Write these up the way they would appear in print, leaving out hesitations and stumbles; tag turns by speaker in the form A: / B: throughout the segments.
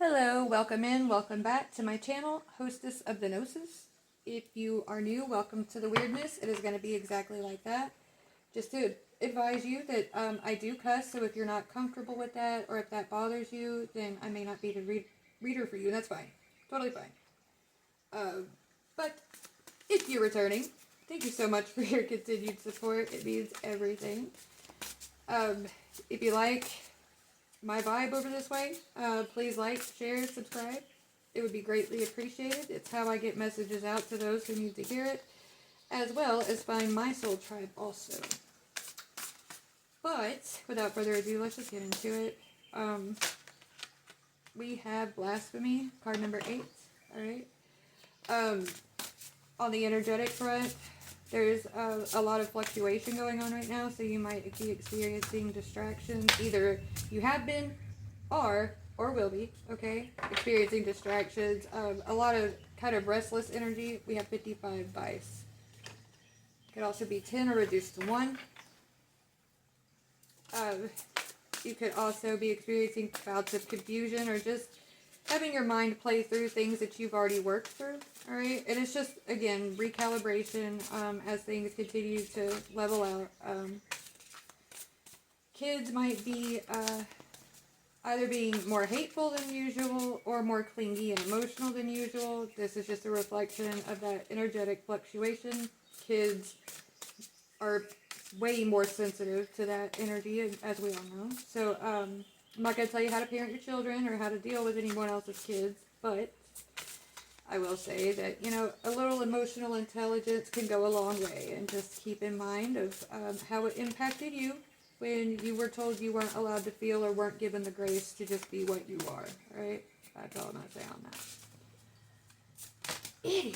A: Hello, welcome in, welcome back to my channel, Hostess of the Gnosis. If you are new, welcome to the weirdness. It is going to be exactly like that. Just to advise you that I do cuss, so if you're not comfortable with that, or if that bothers you, then I may not be the reader for you, and that's fine. Totally fine. But if you're returning, thank you so much for your continued support. It means everything. If you like my vibe over this way, please like, share, subscribe. It would be greatly appreciated. It's how I get messages out to those who need to hear it, as well as find my soul tribe also. But without further ado, let's just get into it. We have blasphemy, card number 8. Alright. On the energetic front, there's a lot of fluctuation going on right now, so you might be experiencing distractions. Either you have been, are, or will be, okay? Experiencing distractions. A lot of kind of restless energy. We have 55 vice. Could also be 10 or reduced to 1. You could also be experiencing bouts of confusion or just having your mind play through things that you've already worked through, alright? And it's just, again, recalibration as things continue to level out. Kids might be either being more hateful than usual or more clingy and emotional than usual. This is just a reflection of that energetic fluctuation. Kids are way more sensitive to that energy, as we all know. So, I'm not going to tell you how to parent your children or how to deal with anyone else's kids, but I will say that, you know, a little emotional intelligence can go a long way, and just keep in mind of how it impacted you when you were told you weren't allowed to feel or weren't given the grace to just be what you are, right? That's all I'm going to say on that. Anyway,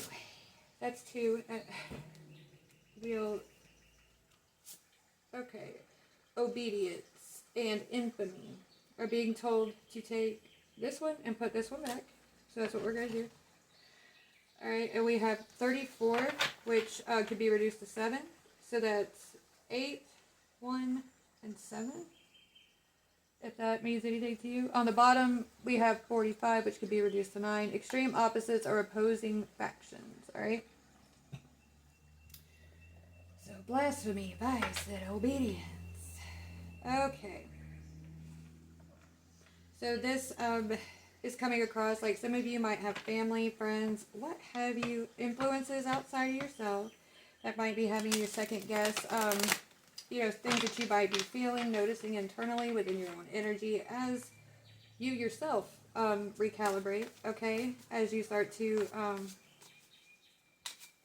A: that's 2. Okay, obedience and infamy are being told to take this one and put this one back. So that's what we're going to do. Alright, and we have 34, which could be reduced to 7. So that's 8, 1, and 7. If that means anything to you. On the bottom, we have 45, which could be reduced to 9. Extreme opposites are opposing factions. Alright? So, blasphemy, vice, and obedience. Okay. So this is coming across like some of you might have family, friends, what have you, influences outside of yourself that might be having you second guess, you know, things that you might be feeling, noticing internally within your own energy as you yourself recalibrate, okay? As you start to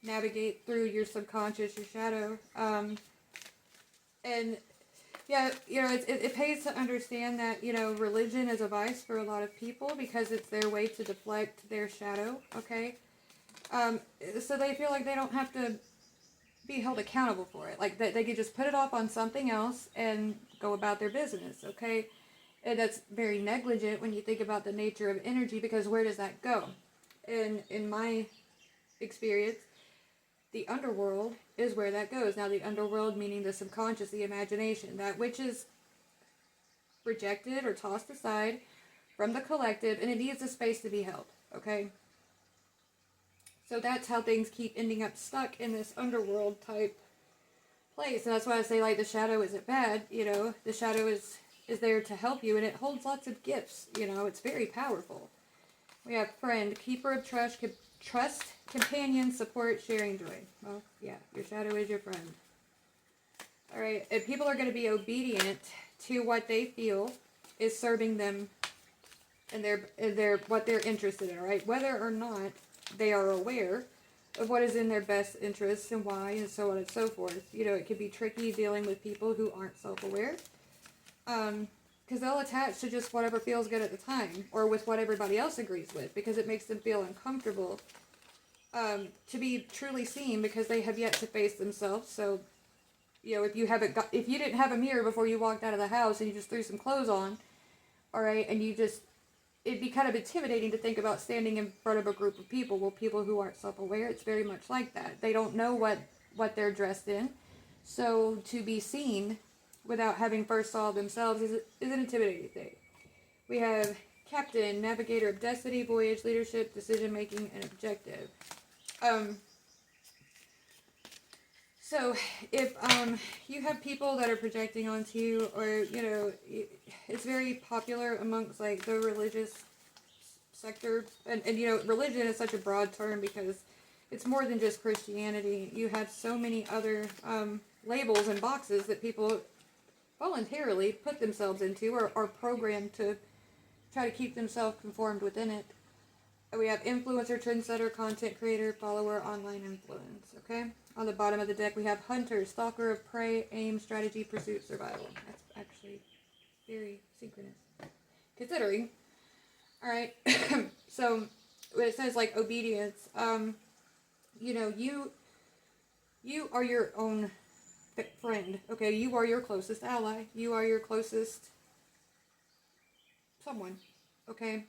A: navigate through your subconscious, your shadow. And yeah, you know, it pays to understand that, you know, religion is a vice for a lot of people because it's their way to deflect their shadow, okay? So they feel like they don't have to be held accountable for it. Like, they could just put it off on something else and go about their business, okay? And that's very negligent when you think about the nature of energy, because where does that go? And in my experience, the underworld is where that goes. Now, the underworld meaning the subconscious, the imagination, that which is rejected or tossed aside from the collective, and it needs a space to be held, okay? So that's how things keep ending up stuck in this underworld type place. And that's why I say, like, the shadow isn't bad, you know? The shadow is there to help you, and it holds lots of gifts, you know? It's very powerful. We have friend, keeper of trust, companion, support, sharing joy. Well, yeah, your shadow is your friend. Alright, and people are going to be obedient to what they feel is serving them and their what they're interested in, alright? Whether or not they are aware of what is in their best interests and why and so on and so forth. You know, it can be tricky dealing with people who aren't self-aware. Because they'll attach to just whatever feels good at the time, or with what everybody else agrees with, because it makes them feel uncomfortable to be truly seen, because they have yet to face themselves. So, you know, if you didn't have a mirror before you walked out of the house and you just threw some clothes on, all right, and it'd be kind of intimidating to think about standing in front of a group of people. Well, people who aren't self-aware, it's very much like that. They don't know what they're dressed in, so to be seen without having first saw themselves is an intimidating thing. We have Captain, navigator of destiny, voyage, leadership, decision making, and objective. So if you have people that are projecting onto you, or it's very popular amongst like the religious sector, and religion is such a broad term because it's more than just Christianity. You have so many other labels and boxes that people voluntarily put themselves into, or are programmed to try to keep themselves conformed within it. We have influencer, trendsetter, content creator, follower, online influence. Okay. On the bottom of the deck, we have hunter, stalker of prey, aim, strategy, pursuit, survival. That's actually very synchronous. Considering. All right. So when it says like obedience, you are your own friend. Okay. You are your closest ally. You are your closest someone. Okay.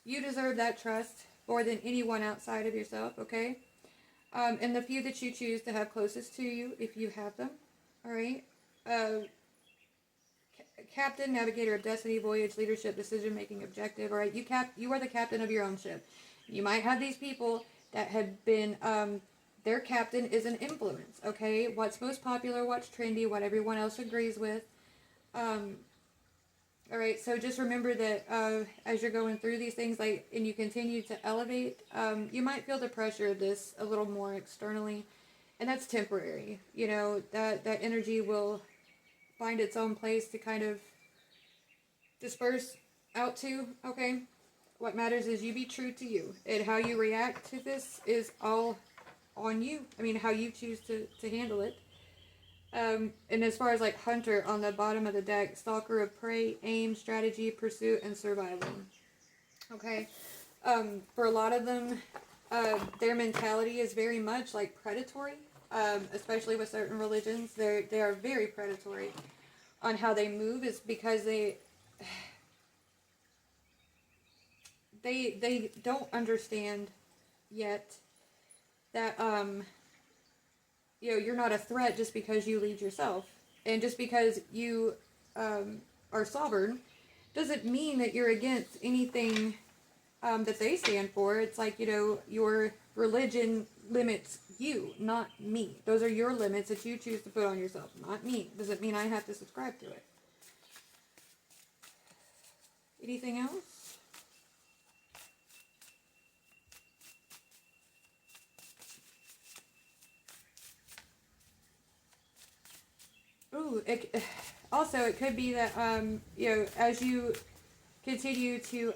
A: You deserve that trust more than anyone outside of yourself, okay? And the few that you choose to have closest to you, if you have them, all right? Captain, navigator of destiny, voyage, leadership, decision-making, objective, all right? You are the captain of your own ship. You might have these people that have been, their captain is an influence, okay? What's most popular, what's trendy, what everyone else agrees with. All right, so just remember that as you're going through these things, like, and you continue to elevate, you might feel the pressure of this a little more externally, and that's temporary. That energy will find its own place to kind of disperse out to, okay? What matters is you be true to you, and how you react to this is all on you. I mean, how you choose to handle it. And as far as like hunter on the bottom of the deck, stalker of prey, aim, strategy, pursuit, and survival. Okay. For a lot of them, their mentality is very much like predatory. Especially with certain religions, they are very predatory on how they move. Is because they don't understand yet that you're not a threat just because you lead yourself. And just because you are sovereign doesn't mean that you're against anything that they stand for. It's like, your religion limits you, not me. Those are your limits that you choose to put on yourself, not me. Doesn't mean I have to subscribe to it. Anything else? Ooh, it could be that, as you continue to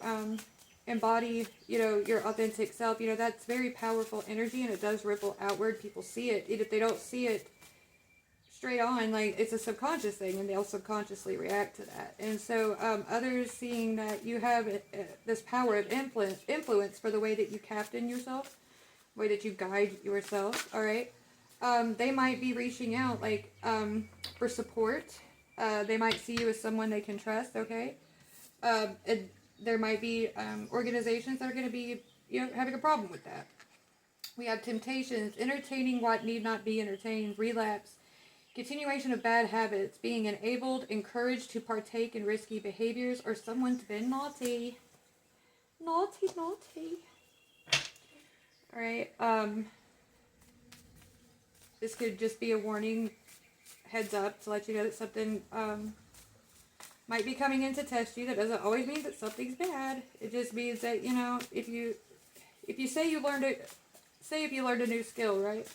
A: embody, your authentic self, that's very powerful energy, and it does ripple outward. People see it. If they don't see it straight on, like, it's a subconscious thing, and they'll subconsciously react to that. And so others seeing that you have this power of influence for the way that you captain yourself, the way that you guide yourself, all right? They might be reaching out, like, for support. They might see you as someone they can trust, okay? There might be organizations that are going to be, having a problem with that. We have temptations, entertaining what need not be entertained, relapse, continuation of bad habits, being enabled, encouraged to partake in risky behaviors, or someone's been naughty. Naughty. All right, this could just be a warning, heads up, to let you know that something might be coming in to test you. That doesn't always mean that something's bad. It just means that, if you say if you learned a new skill, right?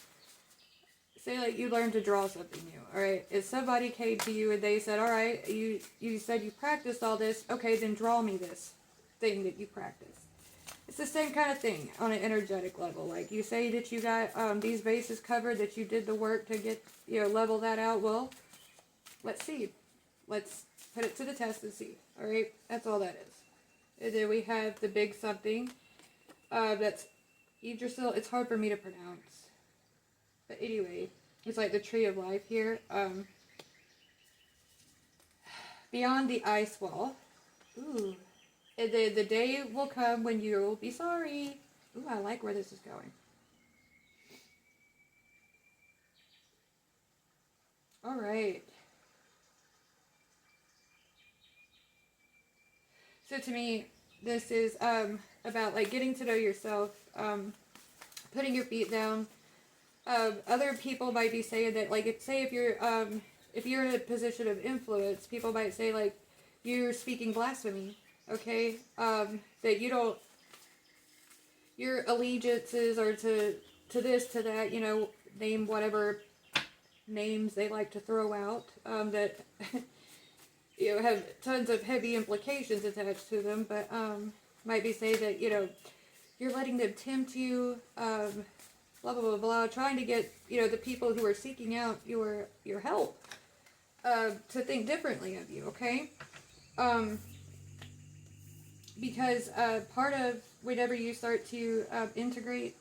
A: Say like you learned to draw something new, all right? If somebody came to you and they said, all right, you said you practiced all this, okay, then draw me this thing that you practiced. It's the same kind of thing on an energetic level. Like, you say that you got these bases covered, that you did the work to get, level that out. Well, let's see. Let's put it to the test and see. All right? That's all that is. And then we have the big something. That's Yggdrasil. It's hard for me to pronounce. But anyway, it's like the tree of life here. Beyond the ice wall. Ooh. And then the day will come when you will be sorry. Ooh, I like where this is going. All right. So to me, this is about like getting to know yourself, putting your feet down. Other people might be saying that, like, if you're in a position of influence, people might say like you're speaking blasphemy. Okay, that you don't, your allegiances are to this, to that. You know, name whatever names they like to throw out. That you know, have tons of heavy implications attached to them, but might be say that, you know, you're letting them tempt you, blah blah blah blah, trying to get, you know, the people who are seeking out your help to think differently of you. Okay, because part of whenever you start to integrate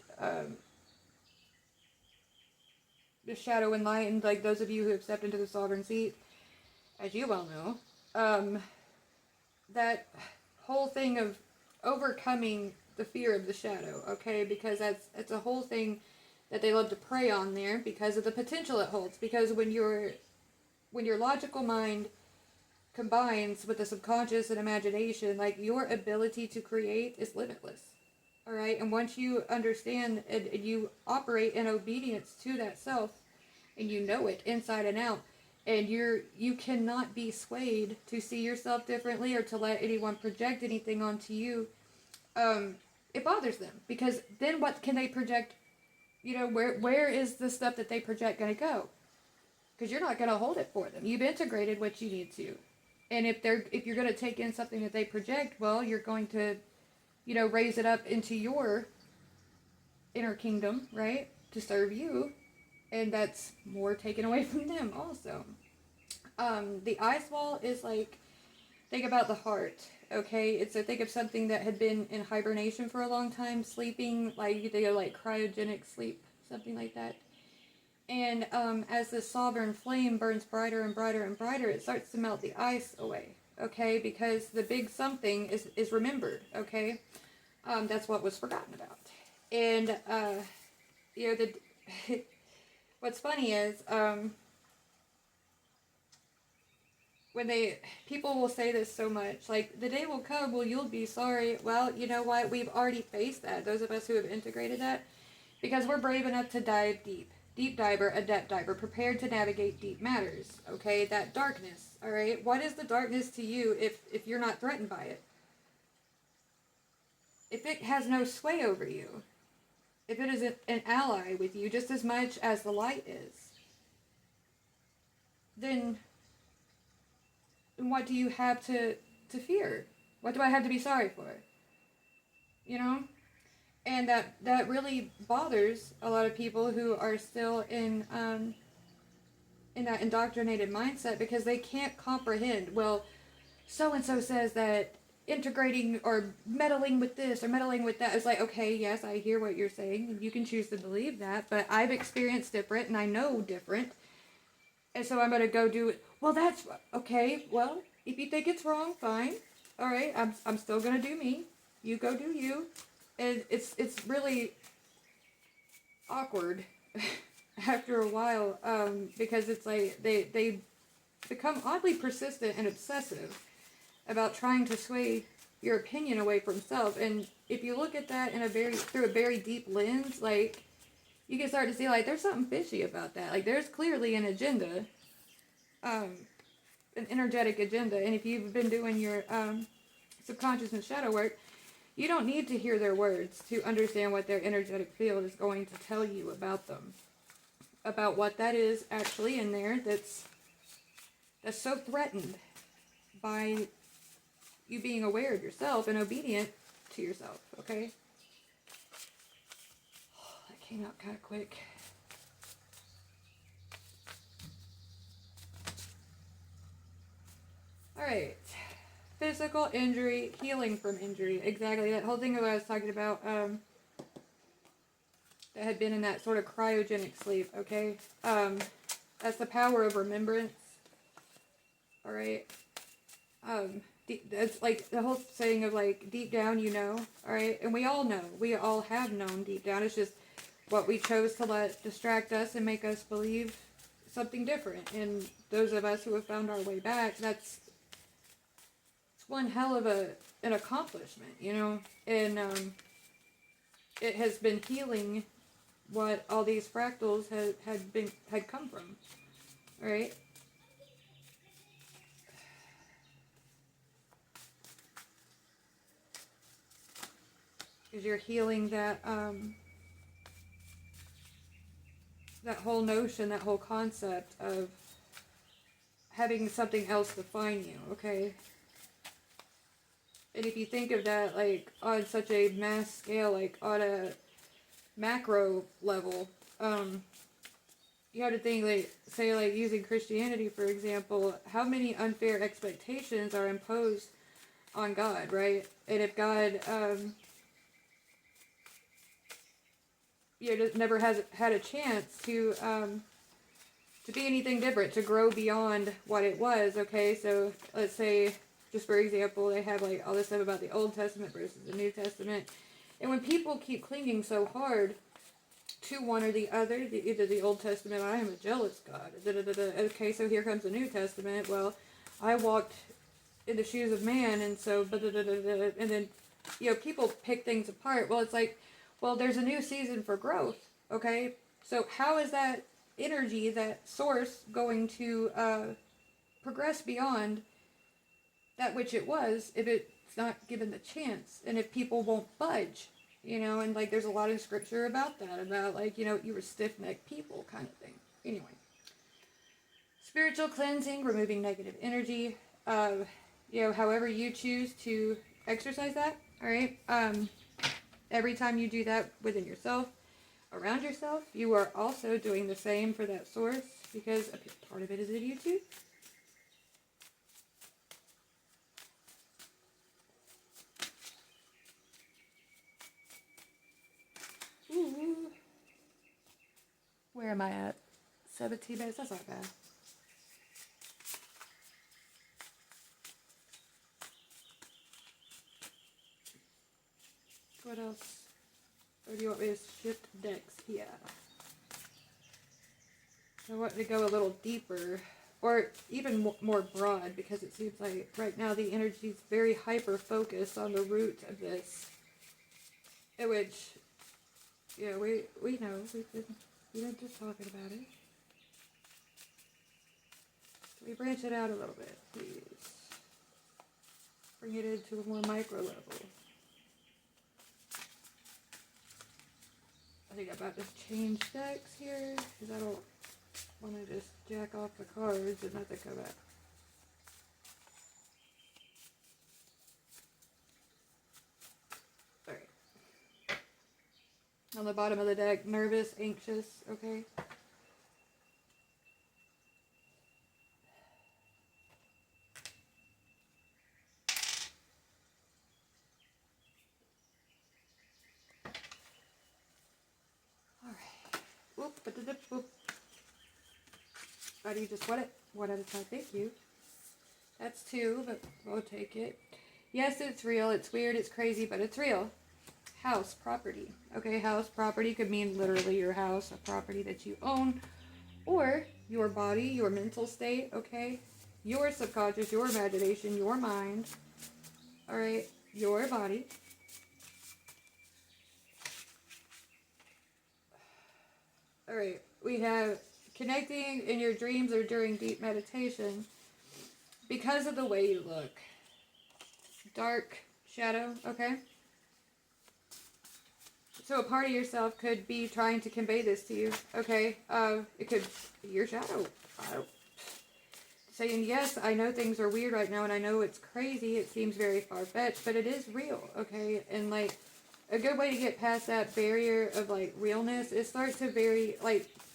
A: the shadow and light, and like those of you who have stepped into the sovereign seat, as you well know, that whole thing of overcoming the fear of the shadow, okay, because that's a whole thing that they love to prey on there because of the potential it holds. Because when your logical mind combines with the subconscious and imagination, like, your ability to create is limitless. All right, and once you understand and you operate in obedience to that self, and you know it inside and out, and you cannot be swayed to see yourself differently or to let anyone project anything onto you, it bothers them, because then what can they project? You know, where is the stuff that they project going to go? Because you're not going to hold it for them. You've integrated what you need to, and if you're going to take in something that they project, well, you're going to, you know, raise it up into your inner kingdom, right, to serve you, and that's more taken away from them also. The ice wall is like, think about the heart, okay? It's a think of something that had been in hibernation for a long time, sleeping, like you think of like cryogenic sleep, something like that. And as the sovereign flame burns brighter and brighter and brighter, it starts to melt the ice away, okay? Because the big something is remembered, okay? That's what was forgotten about. And, you know, what's funny is, when people will say this so much, like, the day will come, well, you'll be sorry. Well, you know what? We've already faced that, those of us who have integrated that, because we're brave enough to dive deep. Deep diver, a depth diver, prepared to navigate deep matters, okay? That darkness, all right? What is the darkness to you if you're not threatened by it? If it has no sway over you, if it is an ally with you just as much as the light is, then what do you have to fear? What do I have to be sorry for? You know? And that really bothers a lot of people who are still in that indoctrinated mindset, because they can't comprehend, well, so-and-so says that integrating or meddling with this or meddling with that is like, okay, yes, I hear what you're saying, and you can choose to believe that, but I've experienced different, and I know different, and so I'm going to go do it. Well, that's, okay, well, if you think it's wrong, fine, all right, I'm still going to do me, you go do you. And it's really awkward after a while, because it's like they become oddly persistent and obsessive about trying to sway your opinion away from self. And if you look at that through a very deep lens, like, you can start to see, like, there's something fishy about that. Like, there's clearly an agenda, an energetic agenda. And if you've been doing your subconscious and shadow work, you don't need to hear their words to understand what their energetic field is going to tell you about them. About what that is actually in there that's so threatened by you being aware of yourself and obedient to yourself, okay? Oh, that came out kind of quick. Alright. Physical injury, healing from injury. Exactly, that whole thing that I was talking about, that had been in that sort of cryogenic sleep, okay? That's the power of remembrance. Alright? That's like the whole saying of, like, deep down you know, alright? And we all know. We all have known deep down. It's just what we chose to let distract us and make us believe something different. And those of us who have found our way back, that's one hell of an accomplishment, you know, and it has been healing what all these fractals had come from, right? Because you're healing that that whole notion, that whole concept of having something else define you, okay? And if you think of that, like, on such a mass scale, like, on a macro level, you have to think, like, say, like, using Christianity, for example, how many unfair expectations are imposed on God, right? And if God, just never has had a chance to be anything different, to grow beyond what it was, okay? So, let's say, just for example, they have, like, all this stuff about the Old Testament versus the New Testament. And when people keep clinging so hard to one or the other, either the Old Testament, I am a jealous God, okay, so here comes the New Testament, well, I walked in the shoes of man, and so, and then, people pick things apart. Well, it's like, well, there's a new season for growth, okay? So how is that energy, that source, going to progress beyond that which it was if it's not given the chance, and if people won't budge, and like there's a lot of scripture about that, about like, you were stiff-necked people kind of thing. Anyway, spiritual cleansing, removing negative energy, however you choose to exercise that, all right? Every time you do that within yourself, around yourself, you are also doing the same for that source, because a part of it is in you too. Ooh. Where am I at? 17 minutes? That's not bad. What else? Or do you want me to shift decks? Yeah. I want to go a little deeper, or even more broad, because it seems like right now the energy is very hyper-focused on the root of this. In which, we know, we've been just talking about it. Can we branch it out a little bit, please? Bring it into a more micro level. I think I'm about to change decks here, because I don't want to just jack off the cards and nothing come back. Alright. On the bottom of the deck, nervous, anxious, okay? How do you just wet it? One at a time. Thank you. That's 2, but we'll take it. Yes, it's real. It's weird. It's crazy, but it's real. House, property. Okay, house, property could mean literally your house, a property that you own, or your body, your mental state, okay? Your subconscious, your imagination, your mind. Alright, your body. Alright, we have connecting in your dreams or during deep meditation because of the way you look. Dark shadow, okay? So a part of yourself could be trying to convey this to you, okay? It could be your shadow. Saying, yes, I know things are weird right now, and I know it's crazy, it seems very far-fetched, but it is real, okay? And, like, a good way to get past that barrier of, like, realness is start to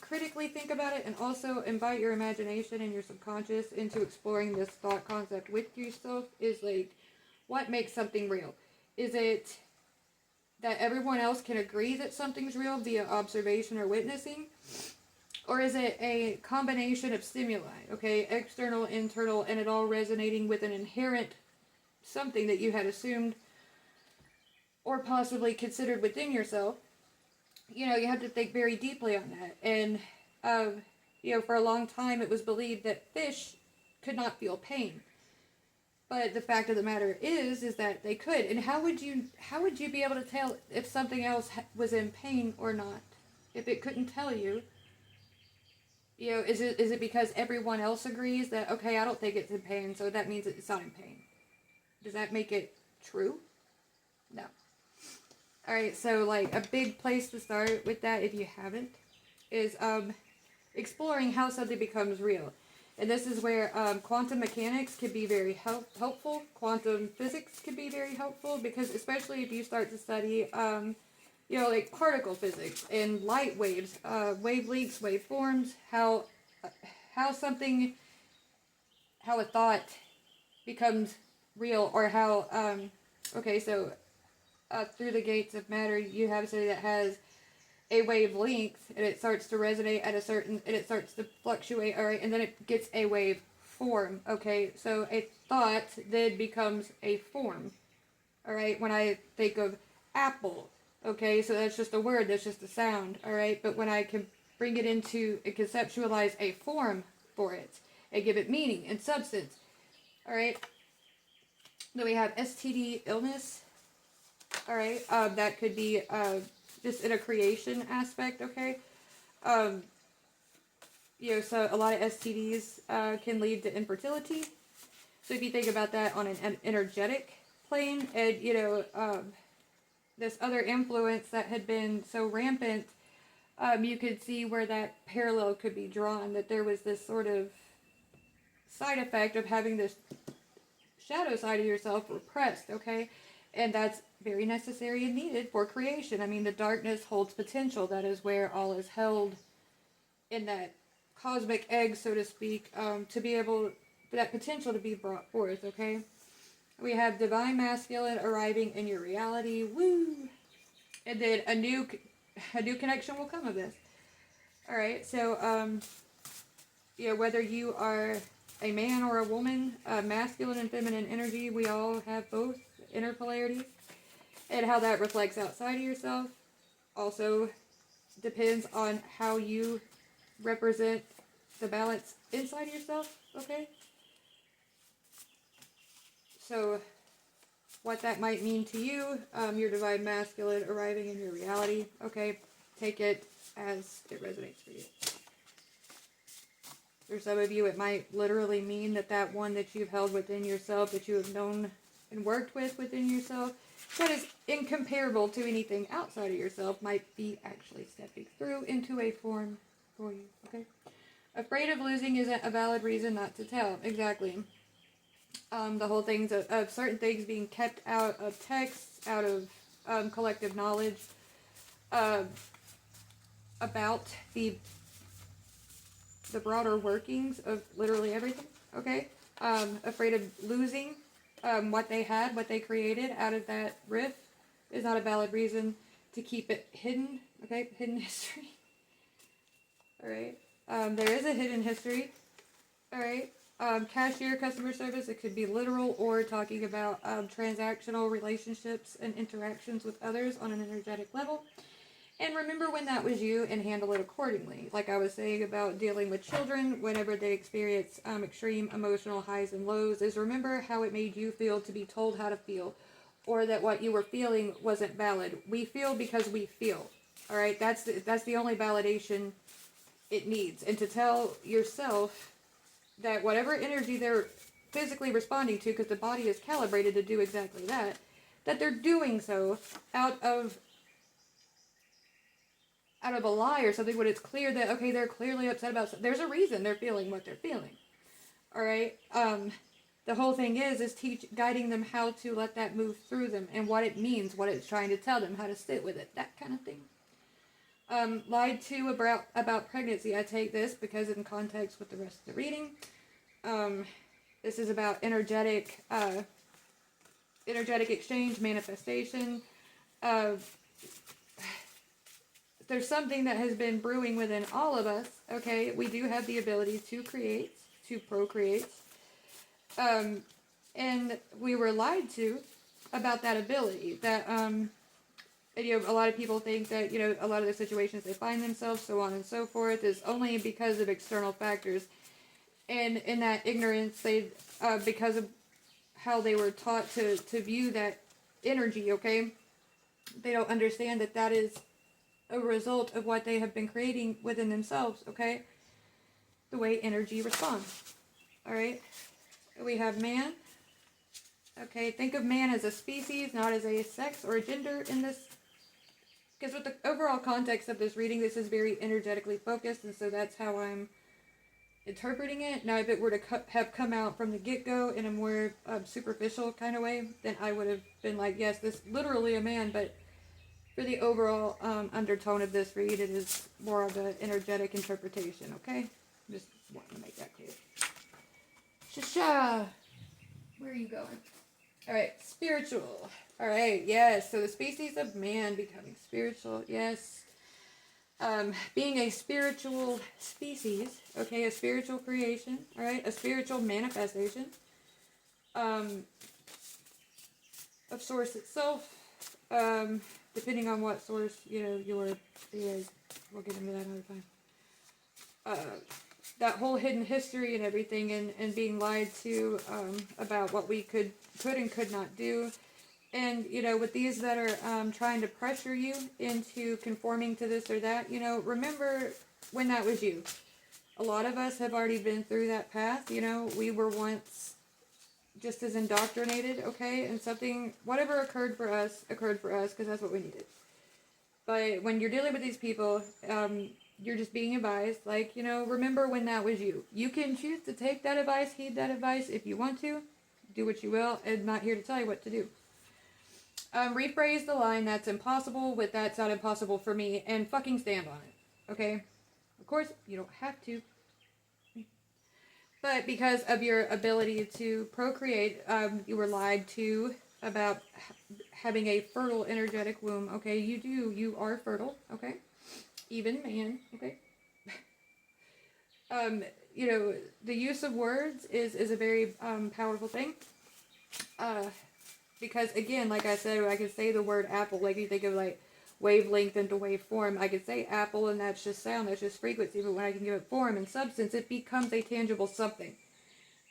A: critically think about it, and also invite your imagination and your subconscious into exploring this thought concept with yourself. Is, like, what makes something real? Is it that everyone else can agree that something's real via observation or witnessing? Or is it a combination of stimuli, okay, external, internal, and it all resonating with an inherent something that you had assumed or possibly considered within yourself? You have to think very deeply on that. And, for a long time it was believed that fish could not feel pain. But the fact of the matter is that they could. And how would you be able to tell if something else was in pain or not? If it couldn't tell you, is it because everyone else agrees that, okay, I don't think it's in pain, so that means it's not in pain? Does that make it true? No. Alright, so like a big place to start with that, if you haven't, is exploring how something becomes real. And this is where quantum mechanics can be very helpful. Quantum physics can be very helpful, because especially if you start to study, like particle physics and light waves, wavelengths, waveforms, how a thought becomes real, or how, through the gates of matter, you have something that has a wavelength, and it starts to resonate at and it starts to fluctuate, alright, and then it gets a wave form, okay? So a thought then becomes a form, alright? When I think of apple, okay, so that's just a word, that's just a sound, alright? But when I can bring it into and conceptualize a form for it, and give it meaning and substance, alright? Then we have STD illness, alright? That could be, just in a creation aspect, okay? So a lot of STDs can lead to infertility. So if you think about that on an energetic plane, and, this other influence that had been so rampant, you could see where that parallel could be drawn, that there was this sort of side effect of having this shadow side of yourself repressed, okay? And that's very necessary and needed for creation. I mean, the darkness holds potential. That is where all is held in that cosmic egg, so to speak, to be able, for that potential to be brought forth, okay? We have divine masculine arriving in your reality. Woo! And then a new connection will come of this. Alright, so, whether you are a man or a woman, masculine and feminine energy, we all have both inner polarities. And how that reflects outside of yourself also depends on how you represent the balance inside of yourself, okay? So, what that might mean to you, your divine masculine arriving in your reality, okay? Take it as it resonates for you. For some of you, it might literally mean that one that you've held within yourself, that you have known and worked with within yourself, that is incomparable to anything outside of yourself, might be actually stepping through into a form for you, okay? Afraid of losing isn't a valid reason not to tell. Exactly. The whole things of certain things being kept out of texts, out of collective knowledge, about the broader workings of literally everything, okay? Afraid of losing what they had, what they created out of that rift is not a valid reason to keep it hidden, okay? Hidden history. Alright. There is a hidden history. Alright. Cashier, customer service, it could be literal or talking about transactional relationships and interactions with others on an energetic level. And remember when that was you and handle it accordingly. Like I was saying about dealing with children whenever they experience extreme emotional highs and lows, is remember how it made you feel to be told how to feel, or that what you were feeling wasn't valid. We feel because we feel. Alright, that's the only validation it needs. And to tell yourself that whatever energy they're physically responding to, because the body is calibrated to do exactly that they're doing so out of a lie or something, when it's clear that, okay, they're clearly upset about something. There's a reason they're feeling what they're feeling. Alright? The whole thing is guiding them how to let that move through them, and what it means, what it's trying to tell them, how to sit with it, that kind of thing. Lied to about pregnancy. I take this because in context with the rest of the reading. This is about energetic exchange, manifestation. There's something that has been brewing within all of us, okay? We do have the ability to create, to procreate. And we were lied to about that ability. That, and, a lot of people think that, a lot of the situations they find themselves, so on and so forth, is only because of external factors. And in that ignorance, because of how they were taught to view that energy, okay? They don't understand that that is a result of what they have been creating within themselves, okay? The way energy responds, all right? We have man. Okay, think of man as a species, not as a sex or a gender in this. Because with the overall context of this reading, this is very energetically focused, and so that's how I'm interpreting it. Now, if it were to have come out from the get-go in a more superficial kind of way, then I would have been like, yes, this is literally a man, but for the overall undertone of this read, it is more of an energetic interpretation, okay? Just wanting to make that clear. Shasha! Where are you going? Alright, spiritual. Alright, yes, so the species of man becoming spiritual, yes. Being a spiritual species, okay, a spiritual creation, alright, a spiritual manifestation of source itself, depending on what source, you know, we'll get into that another time. That whole hidden history and everything, and being lied to about what we could and could not do. And, you know, with these that are trying to pressure you into conforming to this or that, you know, remember when that was you. A lot of us have already been through that path, you know. We were once just as indoctrinated, okay? And something, whatever occurred for us, because that's what we needed. But when you're dealing with these people, you're just being advised, like, you know, remember when that was you. You can choose to take that advice, heed that advice if you want to. Do what you will, and not here to tell you what to do. Rephrase the line, that's impossible, with that's not impossible for me, and fucking stand on it, okay? Of course, you don't have to. But because of your ability to procreate, you were lied to about having a fertile energetic womb, okay? You are fertile, okay? Even man, okay? You know, the use of words is a very powerful thing. Because, again, like I said, I could say the word apple, like you think of, like, wavelength into waveform. I could say apple, and that's just sound, that's just frequency, but when I can give it form and substance, it becomes a tangible something.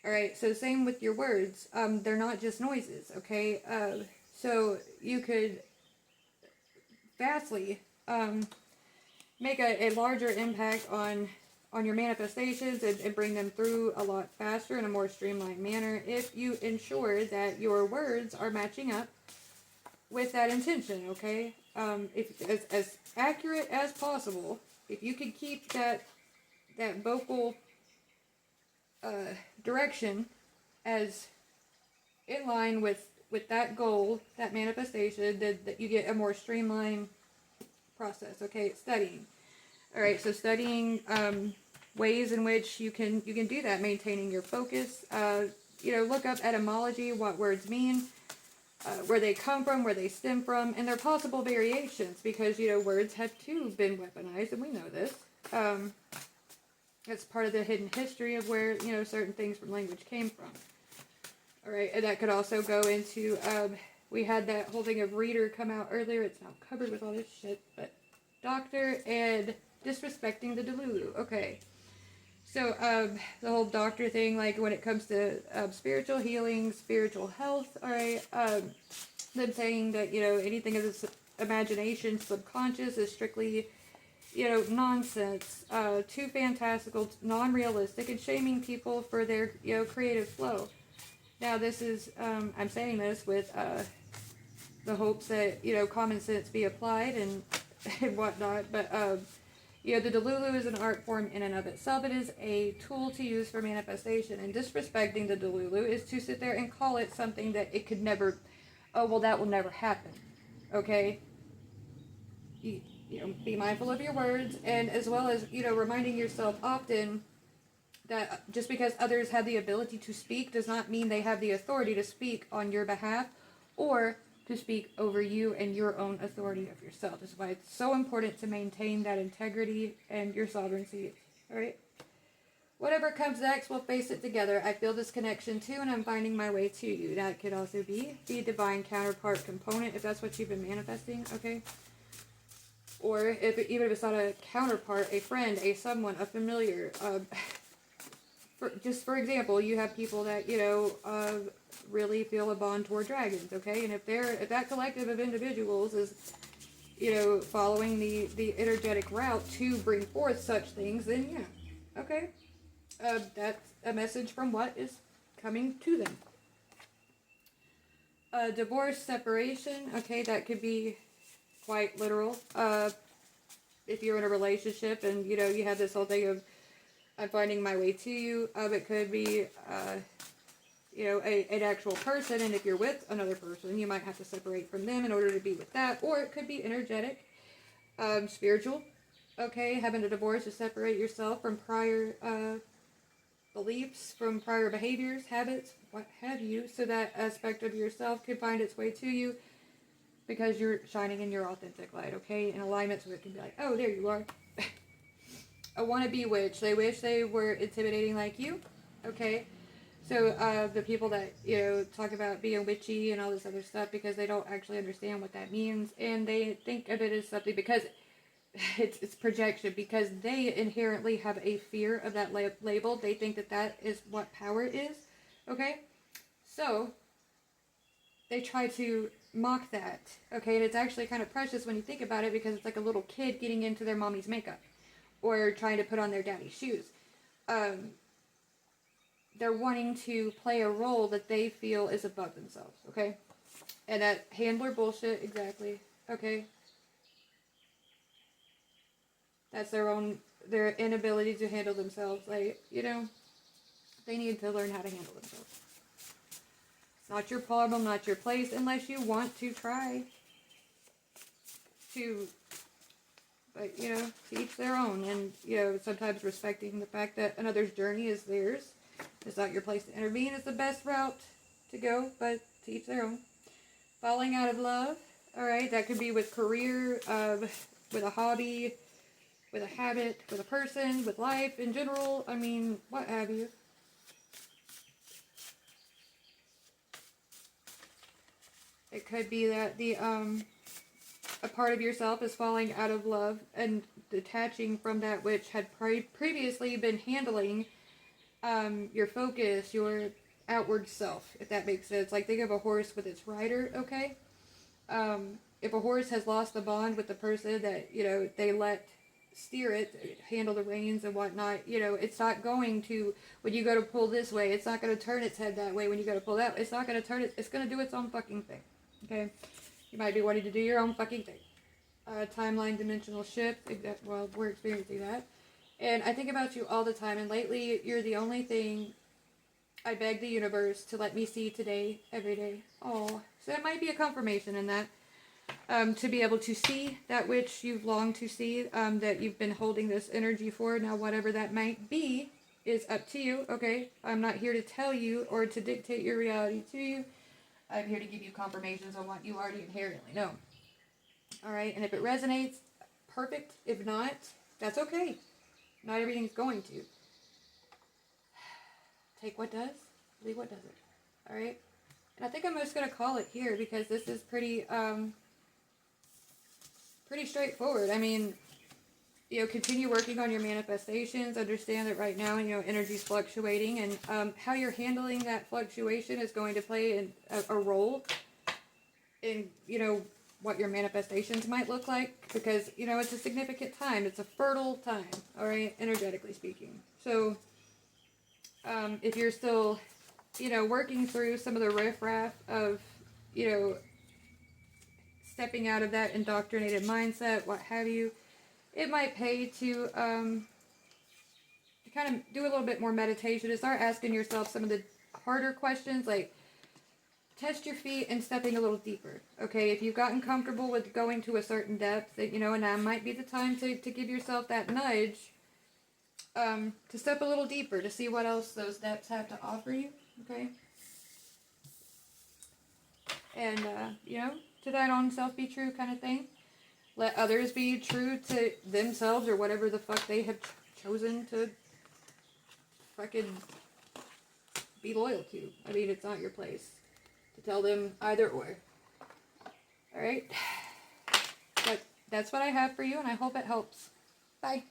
A: Alright, so same with your words. They're not just noises, okay? So you could vastly make a larger impact on your manifestations and bring them through a lot faster in a more streamlined manner if you ensure that your words are matching up with that intention, okay? If as accurate as possible, if you could keep that vocal direction as in line with that goal, that manifestation, that you get a more streamlined process, okay? Studying. Alright, so studying ways in which you can do that, maintaining your focus. You know, look up etymology, what words mean, where they come from, where they stem from, and their possible variations, because, you know, words have too been weaponized, and we know this. It's part of the hidden history of where, you know, certain things from language came from. Alright, and that could also go into, we had that whole thing of reader come out earlier. It's now covered with all this shit, but doctor and disrespecting the Delulu. Okay. So, the whole doctor thing, like when it comes to spiritual healing, spiritual health, alright, them saying that, you know, anything of this imagination, subconscious, is strictly, you know, nonsense, too fantastical, non-realistic, and shaming people for their, you know, creative flow. Now, this is, I'm saying this with the hopes that, you know, common sense be applied and whatnot, but, you know, the Delulu is an art form in and of itself. It is a tool to use for manifestation, and disrespecting the Delulu is to sit there and call it something that it could never, oh, well, that will never happen, okay? You know, be mindful of your words, and as well as, you know, reminding yourself often that just because others have the ability to speak does not mean they have the authority to speak on your behalf or to speak over you and your own authority of yourself. This is why it's so important to maintain that integrity and your sovereignty. Alright? Whatever comes next, we'll face it together. I feel this connection too, and I'm finding my way to you. That could also be the divine counterpart component, if that's what you've been manifesting, okay? Or even if it's not a counterpart, a friend, a someone, a familiar. For example, you have people that, you know, really feel a bond toward dragons, okay? And if that collective of individuals is, you know, following the energetic route to bring forth such things, then yeah, okay. That's a message from what is coming to them. Divorce, separation, okay, that could be quite literal. If you're in a relationship and, you know, you have this whole thing of, I'm finding my way to you, it could be, you know, an actual person, and if you're with another person, you might have to separate from them in order to be with that, or it could be energetic, spiritual, okay, having a divorce to separate yourself from prior, beliefs, from prior behaviors, habits, what have you, so that aspect of yourself can find its way to you, because you're shining in your authentic light, okay, in alignment, so it can be like, oh, there you are. A wannabe witch, they wish they were intimidating like you, okay, so the people that, you know, talk about being witchy and all this other stuff because they don't actually understand what that means, and they think of it as something, because it's projection, because they inherently have a fear of that label. They think that that is what power is, okay? So, they try to mock that, okay? And it's actually kind of precious when you think about it, because it's like a little kid getting into their mommy's makeup, or trying to put on their daddy's shoes. They're wanting to play a role that they feel is above themselves, okay? And that handler bullshit, exactly, okay? That's their inability to handle themselves. Like, you know, they need to learn how to handle themselves. It's not your problem, not your place, unless you want to try to, but, you know, to each their own. And, you know, sometimes respecting the fact that another's journey is theirs. It's not your place to intervene. It's the best route to go, but to each their own. Falling out of love, alright, that could be with career, with a hobby, with a habit, with a person, with life in general, I mean, what have you. It could be that a part of yourself is falling out of love and detaching from that which had previously been handling your focus, your outward self, if that makes sense. Like, think of a horse with its rider, okay? If a horse has lost the bond with the person that, you know, they let steer it, handle the reins and whatnot, you know, it's not going to, when you go to pull this way, it's not going to turn its head that way. When you go to pull that, it's not going to turn it, it's going to do its own fucking thing, okay? You might be wanting to do your own fucking thing. Timeline, dimensional shift, well, we're experiencing that. And I think about you all the time, and lately, you're the only thing I beg the universe to let me see today, every day. Oh, so that might be a confirmation in that. To be able to see that which you've longed to see, that you've been holding this energy for. Now, whatever that might be is up to you, okay? I'm not here to tell you or to dictate your reality to you. I'm here to give you confirmations on what you already inherently know. Alright, and if it resonates, perfect. If not, that's okay. Not everything's going to. Take what does, leave what doesn't. Alright? And I think I'm just going to call it here, because this is pretty straightforward. I mean, you know, continue working on your manifestations. Understand that right now, you know, energy's fluctuating, and how you're handling that fluctuation is going to play a role in, you know, what your manifestations might look like, because, you know, it's a significant time. It's a fertile time, all right, energetically speaking. So, if you're still, you know, working through some of the riffraff of, you know, stepping out of that indoctrinated mindset, what have you, it might pay to kind of do a little bit more meditation, to start asking yourself some of the harder questions, like test your feet and stepping a little deeper. Okay, if you've gotten comfortable with going to a certain depth, that, you know, and now might be the time to give yourself that nudge, to step a little deeper, to see what else those depths have to offer you. Okay, and you know, to that own self be true kind of thing. Let others be true to themselves, or whatever the fuck they have chosen to fucking be loyal to. I mean, it's not your place to tell them either or. Alright? But that's what I have for you, and I hope it helps. Bye.